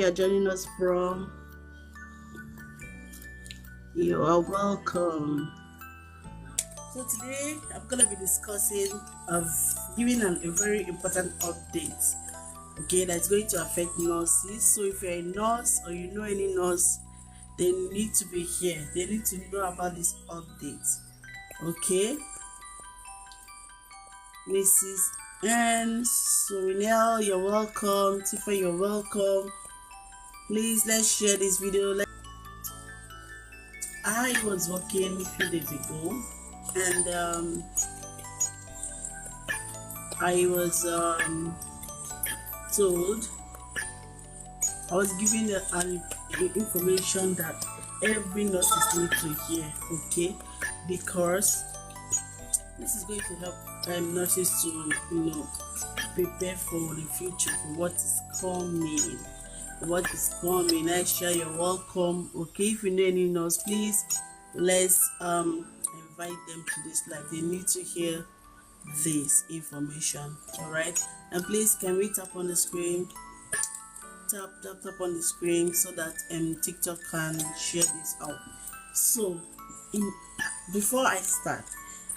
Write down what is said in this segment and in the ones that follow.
are joining us from, you are welcome. So today I'm gonna be discussing giving a very important update. Okay, that's going to affect nurses. So if you're a nurse or you know any nurse, they need to be here. They need to know about this update. Okay, Mrs. and Sorinel, you're welcome. Tifa, you're welcome. Please, let's share this video. I was working a few days ago, and I was told, I was given the information that every nurse need to hear. Okay, because this is going to help nurses to prepare for the future, for what is coming. Aisha, you're welcome. Okay, if you know any nurse, please let's invite them to this live. They need to hear this information. All right, and please, can we tap on the screen? Tap on the screen so that TikTok can share this out. So before I start,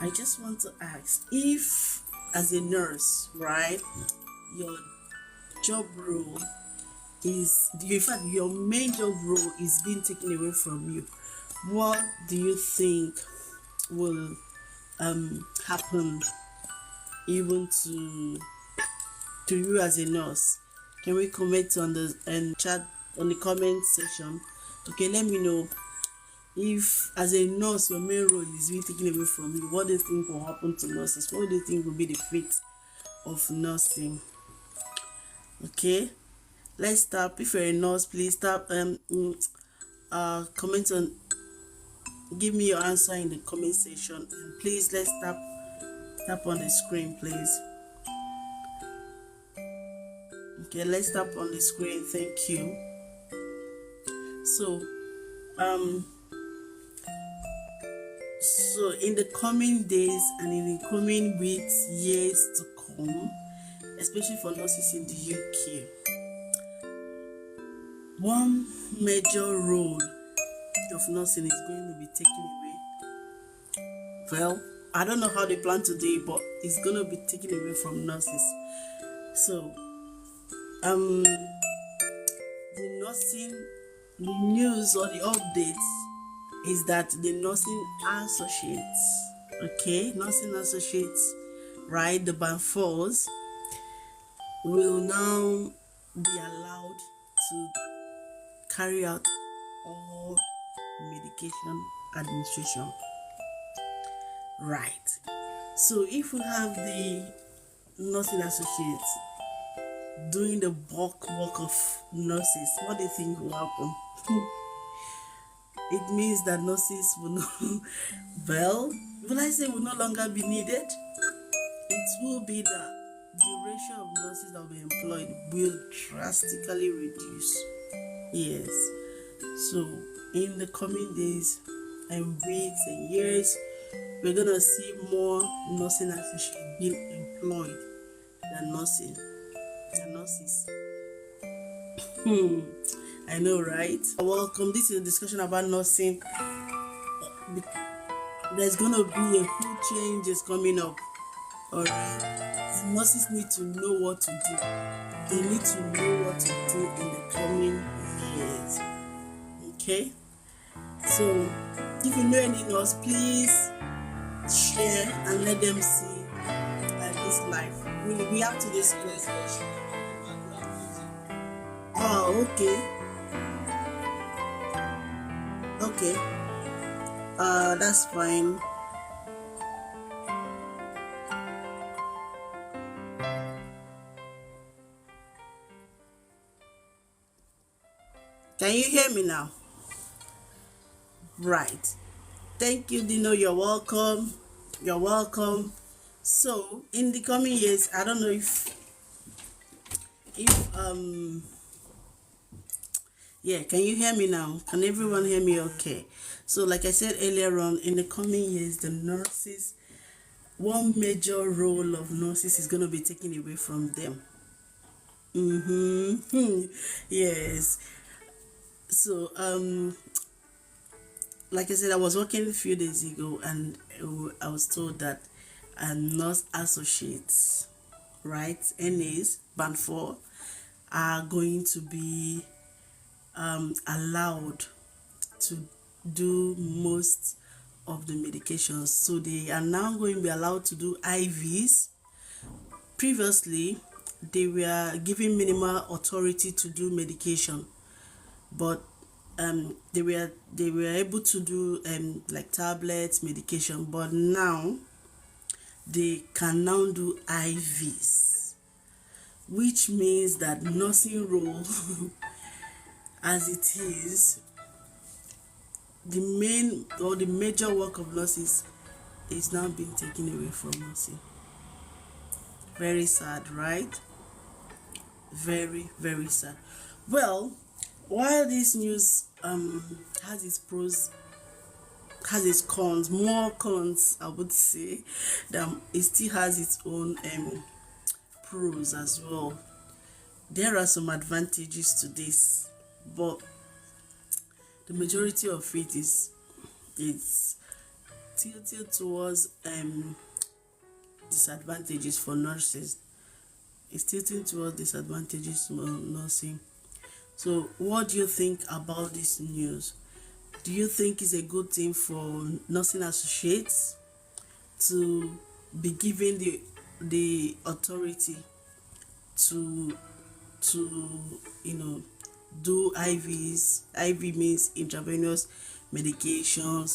I just want to ask, if as a nurse, right, your job role is, in fact your main job role is being taken away from you, what do you think will happen even to you as a nurse? Can we comment on the chat, on the comment section? Okay, let me know, if as a nurse your main role is being taken away from you, what do you think will happen to nurses? What do you think will be the fate of nursing? Okay, let's tap. If you're a nurse, please tap comment on, give me your answer in the comment section, and please let's tap on the screen, please. Okay, let's tap on the screen. Thank you. So in the coming days and in the coming weeks, years to come, especially for nurses in the UK, one major role of nursing is going to be taken away. Well, I don't know how they plan to do it, but it's going to be taken away from nurses. So the news or the updates is that the nursing associates, right, the band 4s will now be allowed to carry out all medication administration, right? So if we have the nursing associates doing the bulk work of nurses, what do you think will happen? It means that nurses will will no longer be needed. It will be that the ratio of nurses that will be employed will drastically reduce. Yes. So in the coming days and weeks and years, we're gonna see more nursing associates being employed than nurses. I know, right? Welcome. This is a discussion about nursing. There's gonna be a few changes coming up. Alright. Nurses need to know what to do. They need to know what to do in the coming years. Okay? So if you know any nurse, please share and let them see this life. We have to discuss. Oh, okay. Okay. That's fine. Can you hear me now? Right. Thank you, Dino. You're welcome. You're welcome. So in the coming years, I don't know if yeah, can you hear me now? Can everyone hear me okay? So like I said earlier on, in the coming years, the nurses, one major role of nurses is going to be taken away from them. Mm-hmm. Yes. So like I said, I was working a few days ago, and I was told that nurse associates, right, NAs, band 4, are going to be allowed to do most of the medications. So they are now going to be allowed to do IVs. Previously, they were given minimal authority to do medication, but they were able to do like tablets, medication, but now they can now do IVs, which means that nursing role as it is, the main or the major work of nurses is now being taken away from nursing. Very sad, right? Very, very sad. Well, while this news has its pros, has its cons, more cons I would say, that it still has its own pros as well. There are some advantages to this, but the majority of it is it's tilted towards disadvantages for nurses. It's tilting towards disadvantages for nursing. So what do you think about this news? Do you think it's a good thing for nursing associates to be given the authority to do IVs? IV means intravenous medication.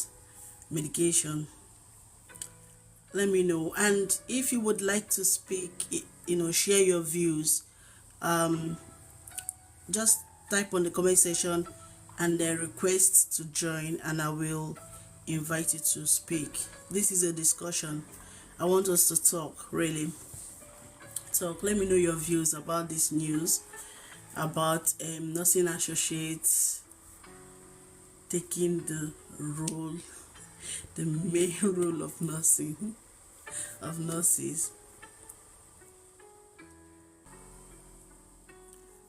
Let me know. And if you would like to speak, share your views, just type on the comment section and then request to join, and I will invite you to speak. This is a discussion. I want us to talk, really talk. Let me know your views about this news, about nursing associates taking the role, the main role of nurses.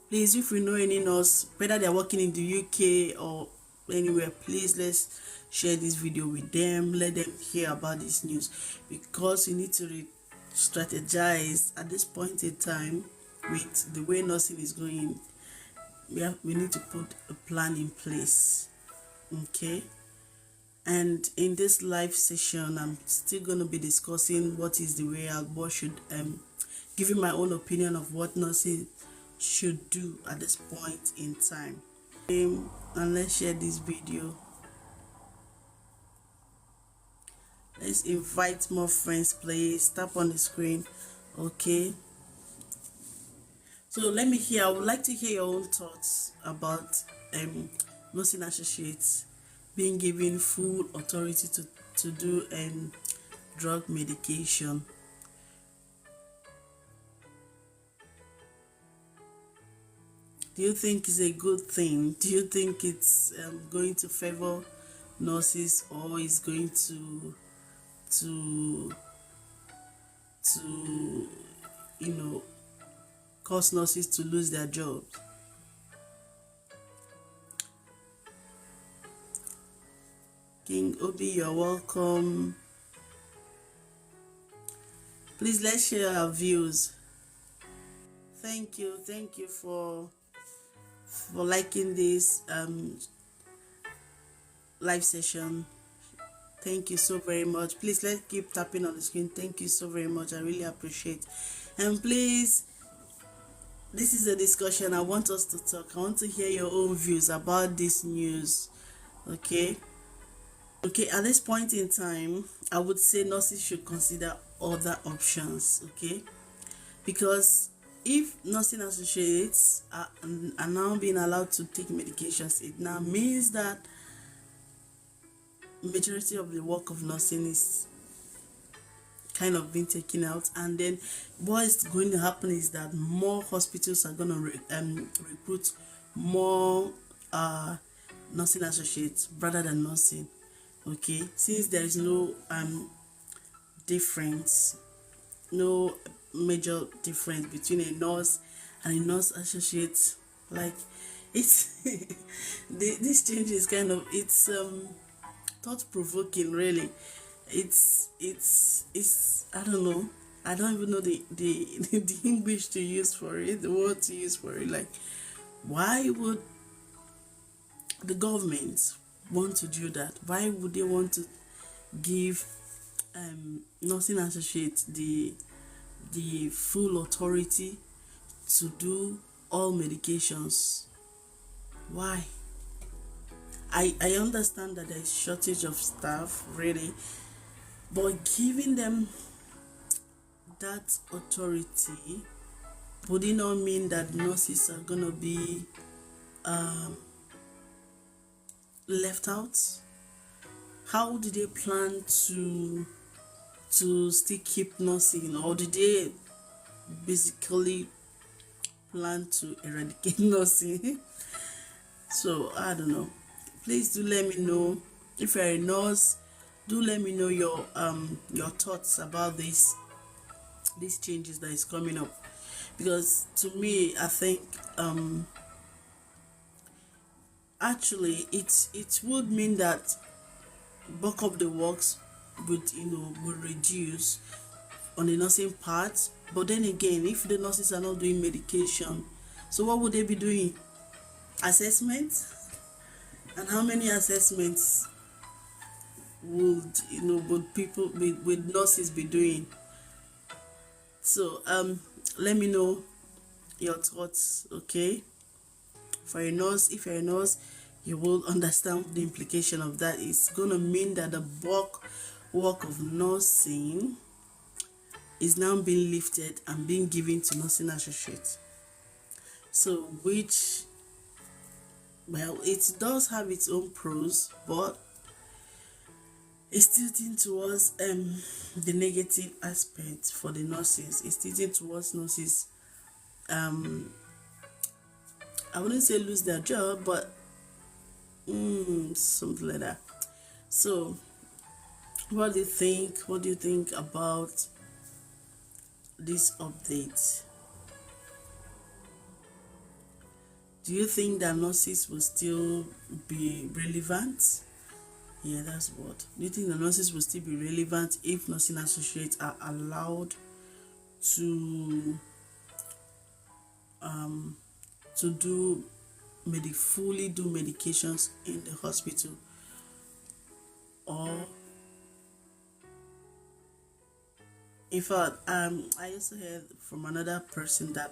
Please, if you know any nurse, whether they're working in the UK or anywhere, please let's share this video with them. Let them hear about this news, because you need to strategize at this point in time with the way nursing is going. We need to put a plan in place. Okay. And in this live session, I'm still going to be discussing what is the way out, what should giving my own opinion of what nursing should do at this point in time. And let's share this video. Let's invite more friends, please. Tap on the screen. Okay. So let me hear. I would like to hear your own thoughts about nursing associates being given full authority to do drug medication. Do you think it's a good thing? Do you think it's going to favor nurses, or is going to cause nurses to lose their jobs? King Obi, you're welcome. Please, let's share our views. Thank you for liking this live session. Thank you so very much. Please, let's keep tapping on the screen. Thank you so very much. I really appreciate. And please, this is a discussion. I want us to talk. I want to hear your own views about this news. Okay, at this point in time, I would say nurses should consider other options. Okay, because if nursing associates are now being allowed to take medications, it now means that majority of the work of nursing is kind of being taken out, and then what is going to happen is that more hospitals are going to recruit more nursing associates rather than nursing. Okay, since there is no difference, no major difference between a nurse and a nurse associate. Like, it's this change is kind of, it's thought provoking, really. It's I don't know. I don't even know the the English to use for it, the word to use for it. Like, why would the government want to do that? Why would they want to give nursing associates the full authority to do all medications? Why? I understand that there's shortage of staff, really, but giving them that authority, would it not mean that nurses are gonna be left out? How did they plan to still keep nursing, or did they basically plan to eradicate nursing? So I don't know. Please do let me know if you're a nurse. Do let me know your thoughts about these changes that is coming up, because to me, I think actually it would mean that bulk of the works would reduce on the nursing part. But then again, if the nurses are not doing medication, so what would they be doing? Assessment? And how many assessments would people with nurses be doing? So let me know your thoughts, okay? For a nurse, if you're a nurse, you will understand the implication of that. It's gonna mean that the bulk work of nursing is now being lifted and being given to nursing associates. So, which, well, it does have its own pros, but it's tilting towards the negative aspect for the nurses. It's tilting towards nurses, I wouldn't say lose their job, but something like that. So, what do you think? What do you think about this update? Do you think that nurses will still be relevant? Yeah, that's what. Do you think the nurses will still be relevant if nursing associates are allowed to fully do medications in the hospital? Or, in fact, I also heard from another person that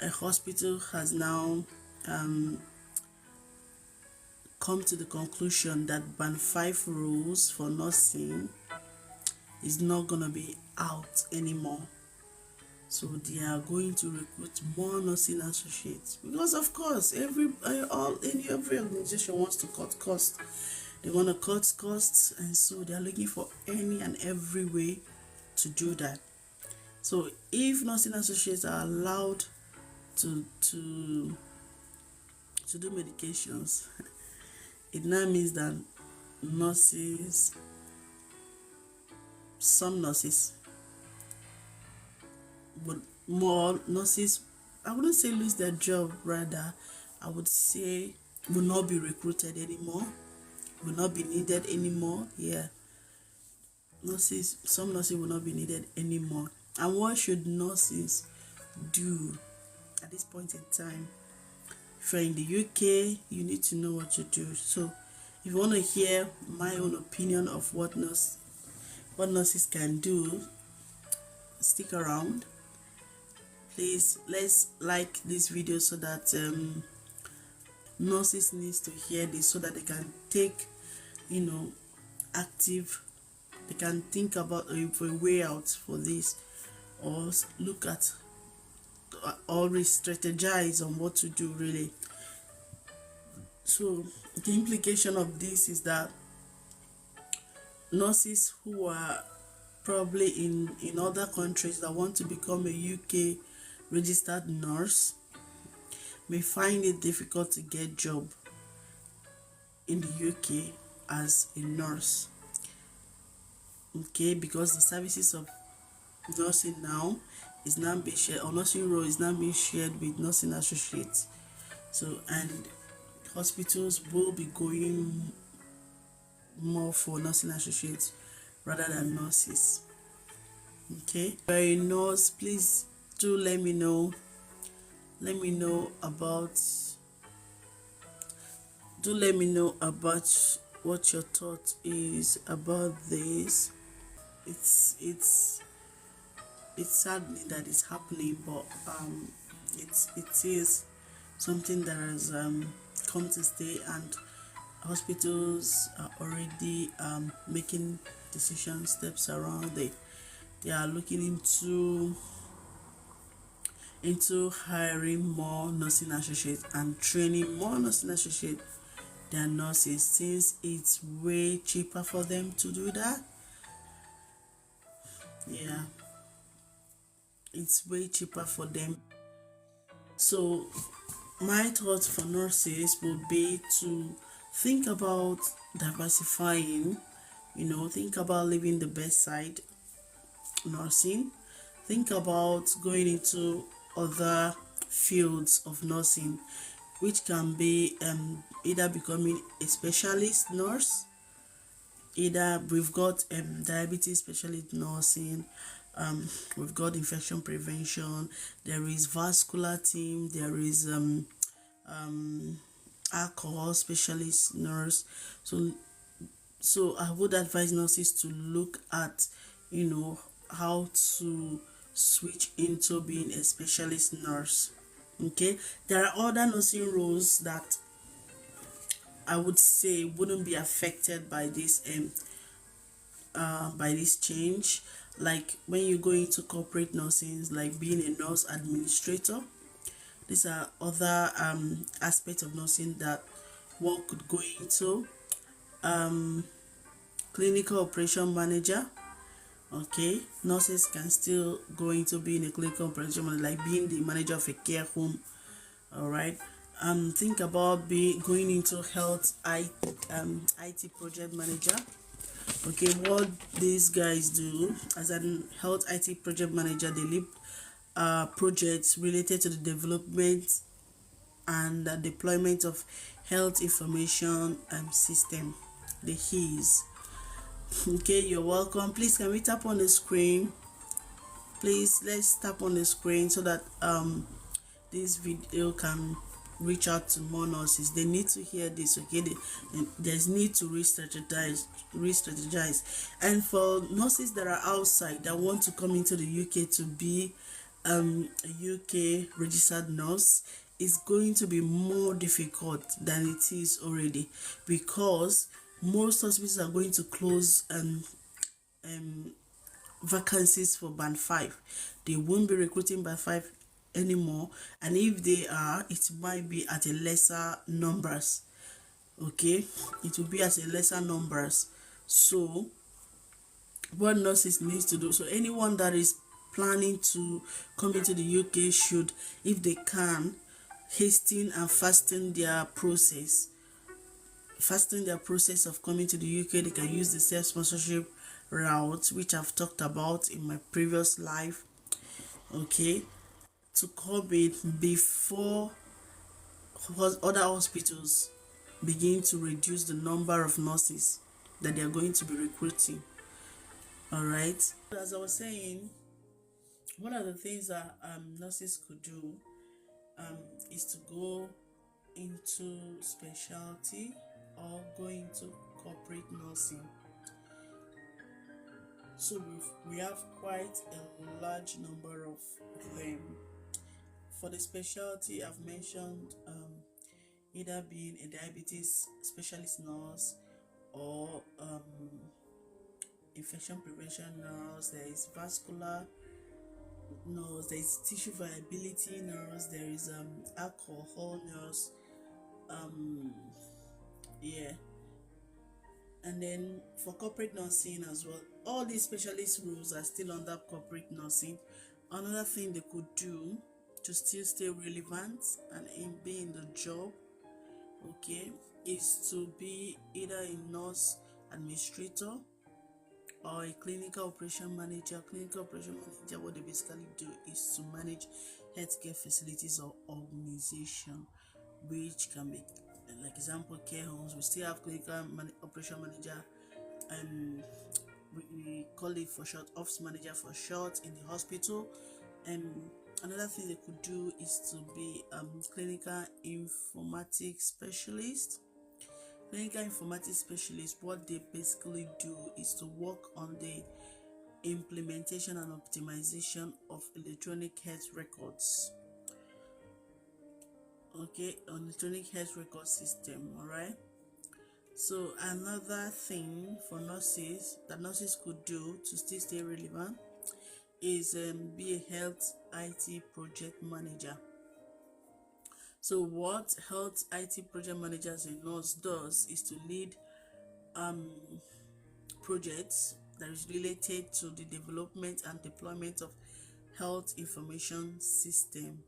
a hospital has now come to the conclusion that Band 5 rules for nursing is not going to be out anymore. So they are going to recruit more nursing associates, because of course every organization wants to cut costs. They want to cut costs, and so they are looking for any and every way to do that. So if nursing associates are allowed to do medications, it now means that some nurses more nurses, I wouldn't say lose their job, rather I would say will not be recruited anymore, will not be needed anymore. Yeah, some nurses will not be needed anymore. And what should nurses do at this point in time? If you're in the UK, you need to know what to do. So if you want to hear my own opinion of what nurses can do, stick around. Please, let's like this video so that nurses needs to hear this, so that they can take active, they can think about a way out for this, or look at or re-strategize on what to do, really. So the implication of this is that nurses who are probably in other countries that want to become a UK registered nurse may find it difficult to get job in the UK as a nurse, okay, because the services of nursing now is now being shared, or nursing role is now being shared with nursing associates. So, and hospitals will be going more for nursing associates rather than nurses. Okay, if you're a nurse, please do let me know. Let me know about. Do let me know about what your thought is about this. It's saddening that it's happening, but it is something that has come to stay, and hospitals are already making decision steps around it. They are looking into hiring more nursing associates and training more nursing associates than nurses, since it's way cheaper for them to do that. Yeah, it's way cheaper for them. So my thoughts for nurses would be to think about diversifying, think about leaving the bedside nursing, think about going into other fields of nursing, which can be either becoming a specialist nurse. Either we've got diabetes specialist nursing, we've got infection prevention, there is vascular team, there is alcohol specialist nurse. So I would advise nurses to look at, how to switch into being a specialist nurse. Okay, there are other nursing roles that I would say wouldn't be affected by this change, like when you go into corporate nursing, like being a nurse administrator. These are other aspects of nursing that one could go into. Clinical operation manager. Okay, nurses can still go into being a clinical operation manager, like being the manager of a care home. All right. Think about going into health IT project manager. Okay, what these guys do as a health IT project manager, they lead projects related to the development and the deployment of health information system, the HIS. Okay, you're welcome. Please, can we tap on the screen? Please, let's tap on the screen so that this video can reach out to more nurses. They need to hear this. Okay, there's need to re-strategize. And for nurses that are outside that want to come into the UK to be a UK registered nurse, is going to be more difficult than it is already, because most hospitals are going to close vacancies for band 5. They won't be recruiting band 5 anymore, and if they are, it might be at a lesser numbers. Okay, it will be at a lesser numbers. So what nurses needs to do, so anyone that is planning to come into the UK should, if they can, hasten and fasten their process of coming to the UK. They can use the self-sponsorship route, which I've talked about in my previous live. Okay, to come in before other hospitals begin to reduce the number of nurses that they are going to be recruiting. All right, as I was saying, one of the things that nurses could do is to go into specialty or go into corporate nursing. So we have quite a large number of them. For the specialty, I've mentioned either being a diabetes specialist nurse or infection prevention nurse. There is vascular nurse, there is tissue viability nurse, there is alcohol nurse, yeah. And then for corporate nursing as well, all these specialist roles are still under corporate nursing. Another thing they could do to still stay relevant and be in the job, okay, is to be either a nurse administrator or a clinical operation manager. Clinical operation manager, what they basically do is to manage healthcare facilities or organization, which can be like example care homes. We still have operation manager, and we call it for short office manager for short in the hospital. And another thing they could do is to be clinical informatics specialist. Clinical informatics specialist, what they basically do is to work on the implementation and optimization of electronic health records. Okay, on electronic health record system. All right. So another thing for nurses that nurses could do to still stay relevant is be a health IT project manager. So what health IT project managers in nurse does is to lead projects that is related to the development and deployment of health information system.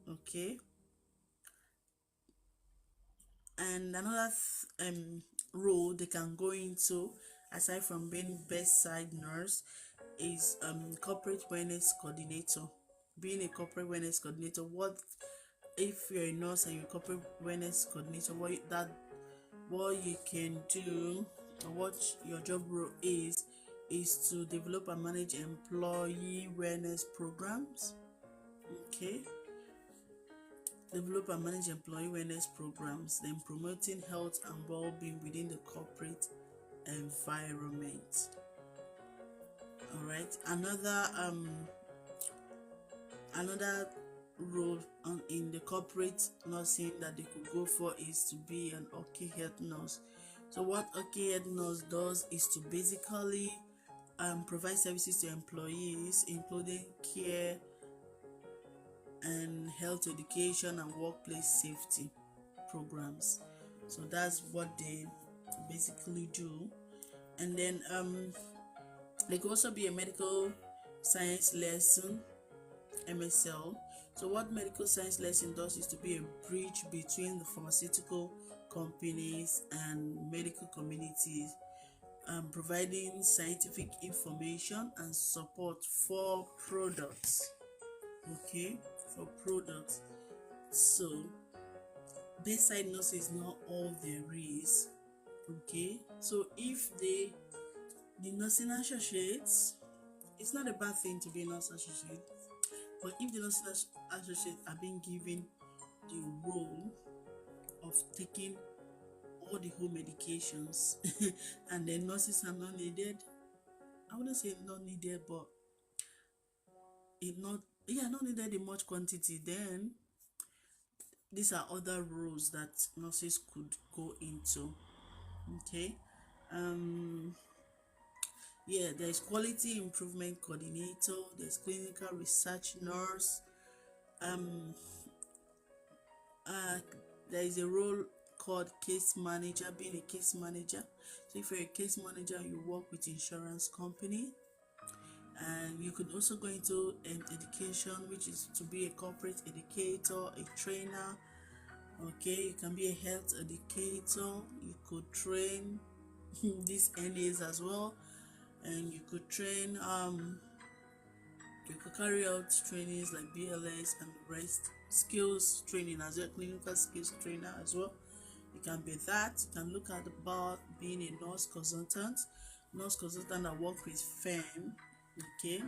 Okay. And another role they can go into, aside from being bedside nurse, is corporate wellness coordinator. Being a corporate wellness coordinator, what if you're a nurse and you're a corporate wellness coordinator, what you can do, or what your job role is to develop and manage employee wellness programs. Okay, develop and manage employee wellness programs, then promoting health and well-being within the corporate environment. All right, another role in the corporate nursing that they could go for is to be an OK Health nurse. So what OK Health nurse does is to basically provide services to employees, including care and health education and workplace safety programs. So that's what they basically do. And then there could also be a medical science lesson, MSL. So what medical science lesson does is to be a bridge between the pharmaceutical companies and medical communities, providing scientific information and support for products. Okay, for products. So bedside nurse is not all there is. Okay, so if the nursing associates, it's not a bad thing to be a nurse associate, but if the nursing associates are being given the role of taking all the home medications and then nurses are not needed, I wouldn't say not needed, but not needed in much quantity, then these are other roles that nurses could go into. Okay. There's quality improvement coordinator, there's clinical research nurse, there is a role called case manager, being a case manager. So if you're a case manager, you work with insurance company. And you could also go into education, which is to be a corporate educator, a trainer. Okay, you can be a health educator, you could train these NAs as well, and you could train you could carry out trainings like BLS and rest, skills training as well, clinical skills trainer as well. You can be that. You can look at about being a nurse consultant that work with firm, okay,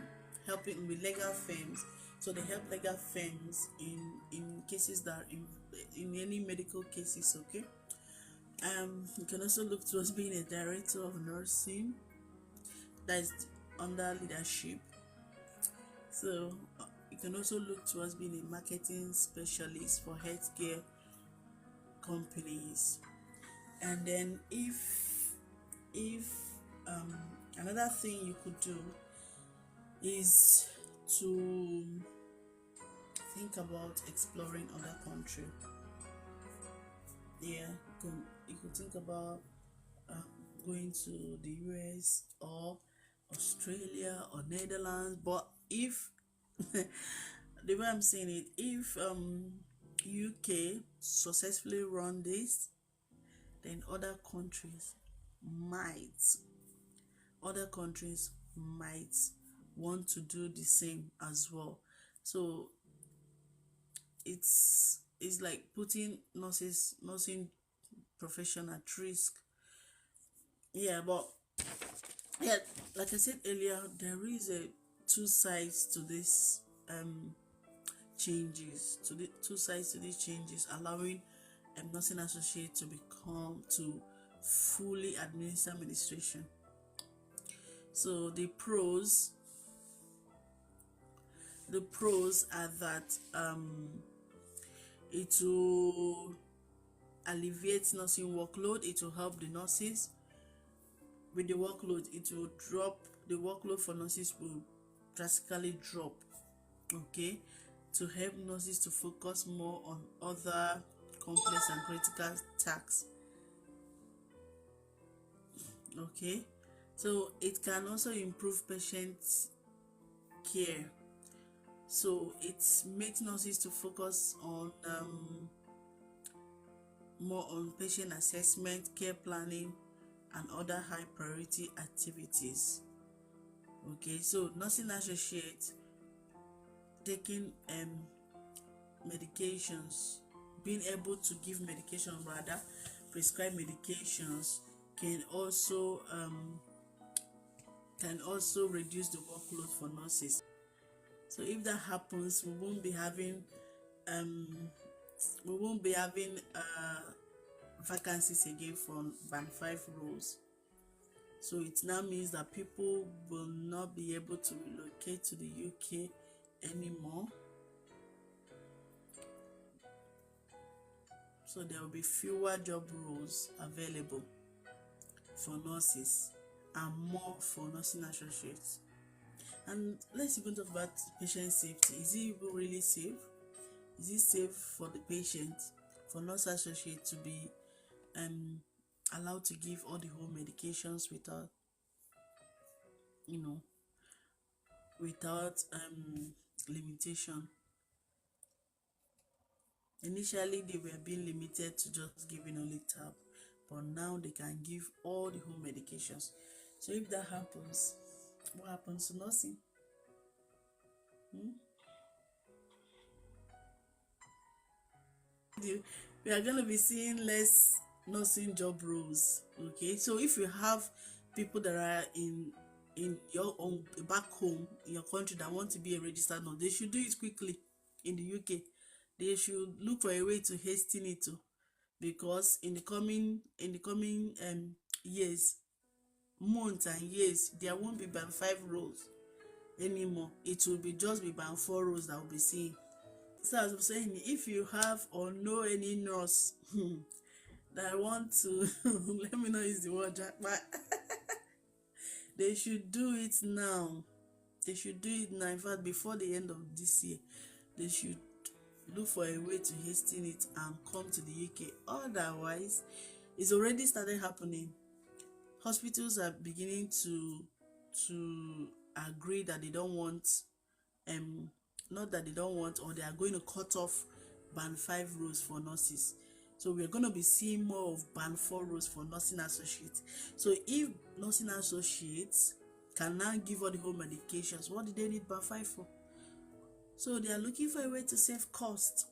helping with legal firms. So they help legal firms in cases that in any medical cases. Okay. You can also look towards being a director of nursing, that is under leadership. So you can also look towards being a marketing specialist for healthcare companies. And then if another thing you could do is to think about exploring other country. You could think about going to the US or Australia or Netherlands. But if the way I'm saying it, if UK successfully run this, then other countries might other countries might want to do the same as well. So it's like putting nursing profession at risk. Yeah, but yeah, like I said earlier, there is a two sides to this changes to the two sides to these changes, allowing a nursing associate to become to fully administer administration. So the pros are that it will alleviate nursing workload. It will help the nurses with the workload. It will drop the workload for nurses will drastically drop. Okay, to help nurses to focus more on other complex and critical tasks. Okay, so it can also improve patient care. So it makes nurses to focus on more on patient assessment, care planning, and other high priority activities. Okay, so nursing associates taking medications, being able to give medication, rather prescribe medications, can also reduce the workload for nurses. So if that happens, um we won't be having vacancies again for band 5 roles. So it now means that people will not be able to relocate to the UK anymore. So there will be fewer job roles available for nurses and more for nursing associates. And let's even talk about patient safety. Is it even really safe? Is it safe for the patient, for nurse associate to be allowed to give all the home medications without, you know, without limitation? Initially, they were being limited to just giving only tab, but now they can give all the home medications. So if that happens, what happens to nursing? We are going to be seeing less nursing job roles. Okay, so if you have people that are in your own back home in your country that want to be a registered nurse, they should do it quickly. In the UK, they should look for a way to hasten it too, because in the coming years, months and years, there won't be band 5 roles anymore. It will be just be band 4 roles that will be seen. So as I'm saying, if you have or know any nurse that want to let me not use the word jackpot, they should do it now. They should do it now. In fact, before the end of this year, they should look for a way to hasten it and come to the UK. Otherwise, it's already started happening. Hospitals are beginning to agree that they don't want not that they don't want, or they are going to cut off band 5 roles for nurses. So we're going to be seeing more of band 4 roles for nursing associates. So if nursing associates can now give all the home medications, what do they need band 5 for? So they are looking for a way to save cost.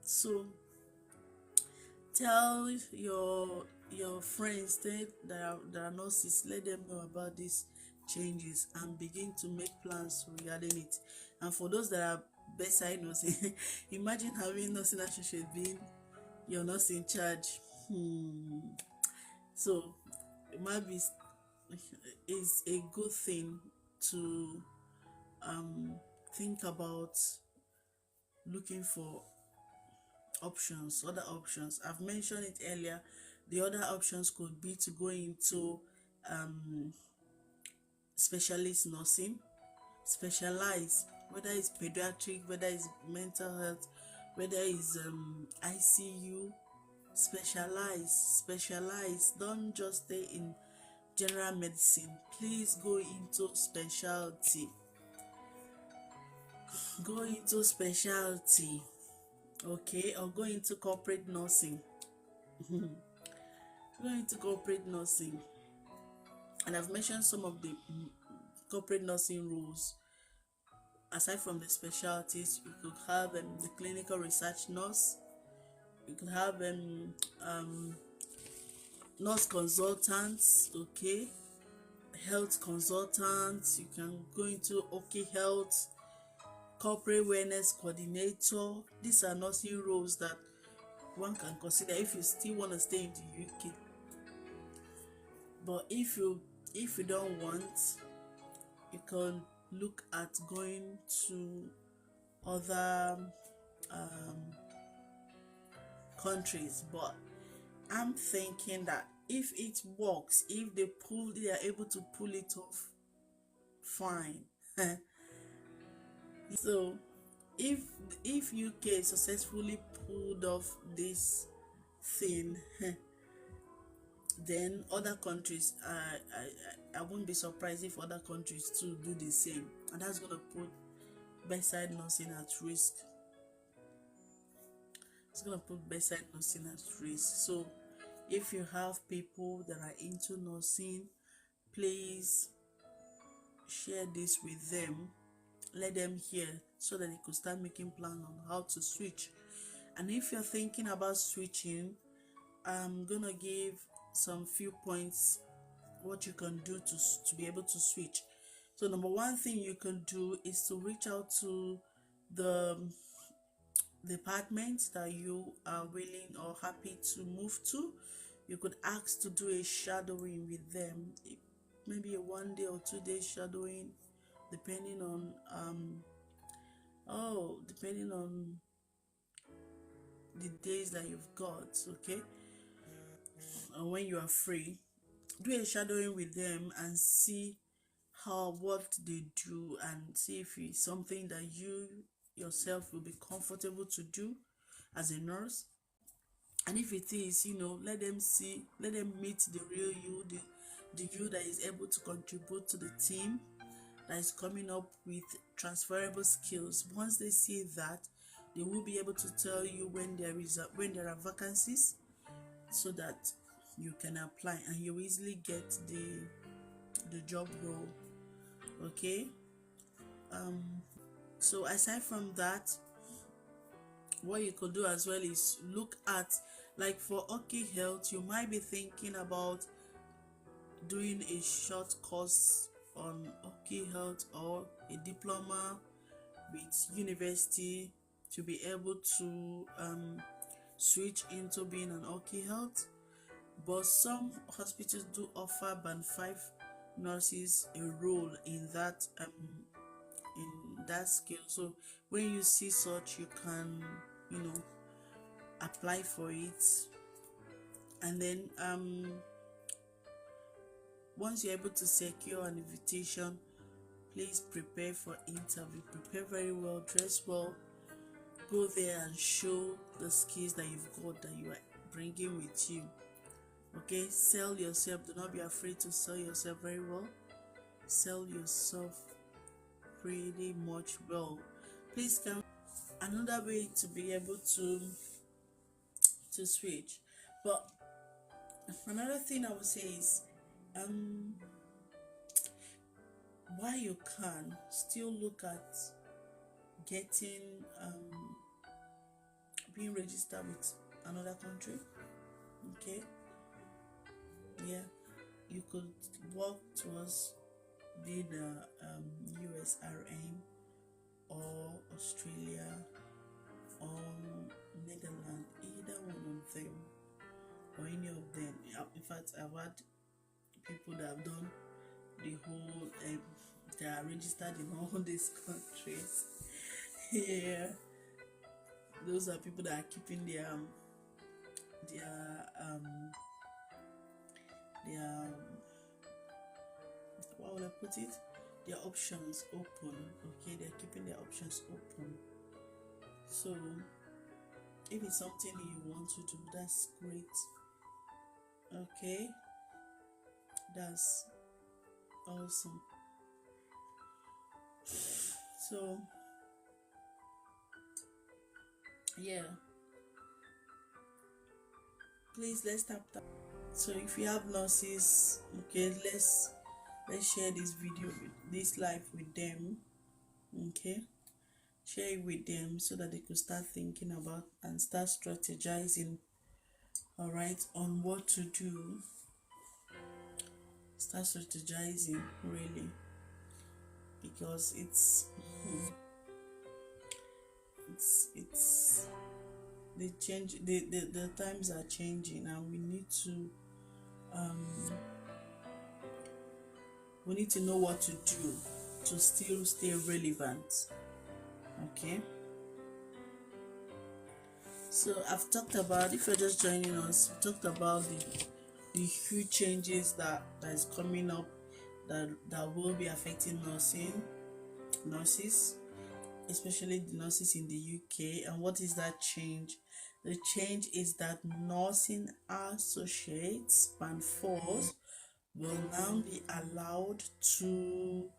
So tell your friends that are nurses, let them know about these changes and begin to make plans regarding it. And for those that are bedside nurses, imagine having nursing associate being your nurse in charge. So it might be is a good thing to think about looking for other options. I've mentioned it earlier. The other options could be to go into specialist nursing, specialize, whether it's pediatric, whether it's mental health, whether it's ICU. Specialize. Don't just stay in general medicine. Please go into specialty. Okay, or go into corporate nursing. Go into corporate nursing. And I've mentioned some of the corporate nursing roles. Aside from the specialties, you could have the clinical research nurse, you could have nurse consultants, okay, health consultants. You can go into okay health, corporate wellness coordinator. These are nursing roles that one can consider if you still want to stay in the UK. But if you don't want, you can look at going to other countries. But I'm thinking that if it works, if they are able to pull it off, fine. So if UK successfully pulled off this thing, then other countries, I won't be surprised if other countries too do the same, and that's gonna put bedside nursing at risk. It's gonna put bedside nursing at risk. So if you have people that are into nursing, please share this with them, let them hear, so that they could start making plans on how to switch. And if you're thinking about switching, I'm gonna give some few points what you can do to be able to switch. So number one thing you can do is to reach out to the department that you are willing or happy to move to. You could ask to do a shadowing with them, maybe a 1 day or 2 day shadowing, depending on depending on the days that you've got, okay, and when you are free. Do a shadowing with them and see what they do, and see if it's something that you yourself will be comfortable to do as a nurse. And if it is, let them meet the real you, the you that is able to contribute to the team, that is coming up with transferable skills. Once they see that, they will be able to tell you when there are vacancies, so that you can apply and you easily get the job role. Okay. So aside from that, what you could do as well is look at, like for okay health, you might be thinking about doing a short course on okay health or a diploma with university to be able to switch into being an okay health. But some hospitals do offer band 5 nurses a role in that skill. So when you see such, you can apply for it. And then once you're able to secure an invitation, please prepare for interview. Prepare very well, dress well, go there and show the skills that you've got, that you are bringing with you. Okay, sell yourself. Do not be afraid to sell yourself very well. Sell yourself pretty much well. Please come. Another way to be able to switch. But another thing I would say is while you can, still look at getting being registered with another country. Okay, yeah, you could work towards being a USRN or Australia or Netherlands, either one of them or any of them. In fact, I've had people that have done the whole they are registered in all these countries. Yeah, those are people that are keeping their what would I put it, their options open. Okay, they're keeping their options open. So if it's something you want to do, that's great. Okay, that's awesome. So yeah, please let's tap that. So if you have nurses, okay, let's let's share this video, this live with them. Okay, share it with them so that they could start thinking about and start strategizing, all right, on what to do. Start strategizing, really, because it's the change, the times are changing, and we need to know what to do to still stay relevant. Okay, so I've talked about, if you're just joining us, we talked about the huge changes that is coming up, that will be affecting nurses, especially the nurses in the UK. And what is that change? The change is that nursing associates, band 4s, will now be allowed to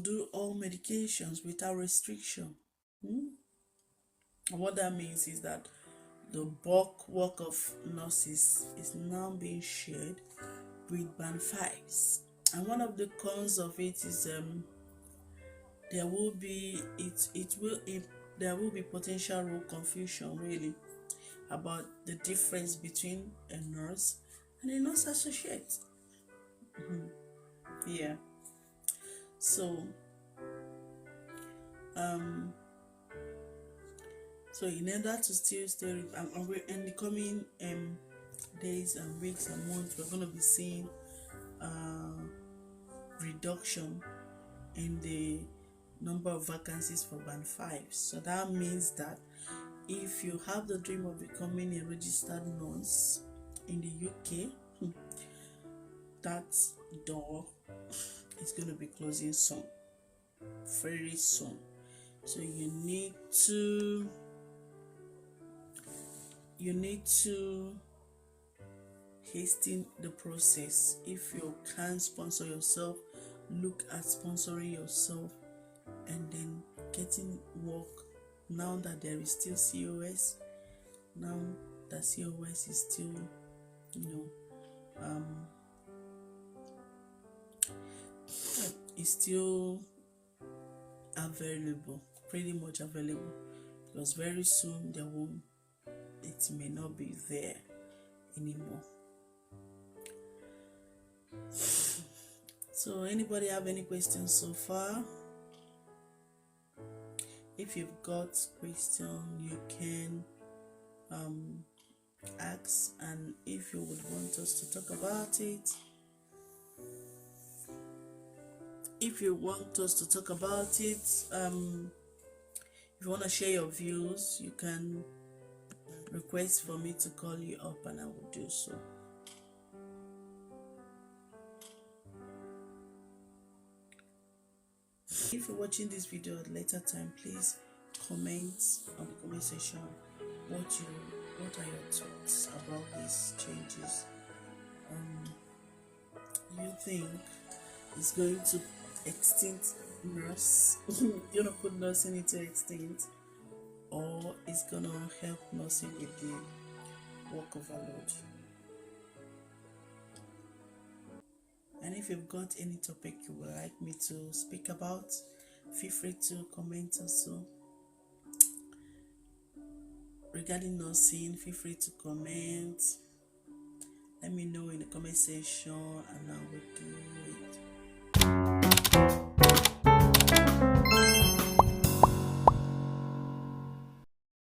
do all medications without restriction. And what that means is that the bulk work of nurses is now being shared with band 5s. And one of the cons of it is there will be potential role confusion, really, about the difference between a nurse and a nurse associate. Yeah. So in order to still stay in the coming days and weeks and months, we're going to be seeing reduction in the number of vacancies for band 5. So that means that if you have the dream of becoming a registered nurse in the UK, that door is going to be closing soon, very soon. So you need to hasten the process. If you can sponsor yourself, look at sponsoring yourself and then getting work now that there is still COS. Now that COS is still, is still available, pretty much available, because very soon it may not be there anymore. So anybody have any questions so far? If you've got question, you can ask, and if you would want us to talk about it, if you want to share your views, you can request for me to call you up and I will do so. If you're watching this video at a later time, please comment on the comment section what are your thoughts about these changes. You think it's going to extinct nurse? You're gonna put nursing into extinct, or it's gonna help nursing with the work overload? And if you've got any topic you would like me to speak about, feel free to comment also. Regarding nursing, feel free to comment. Let me know in the comment section and I will do it.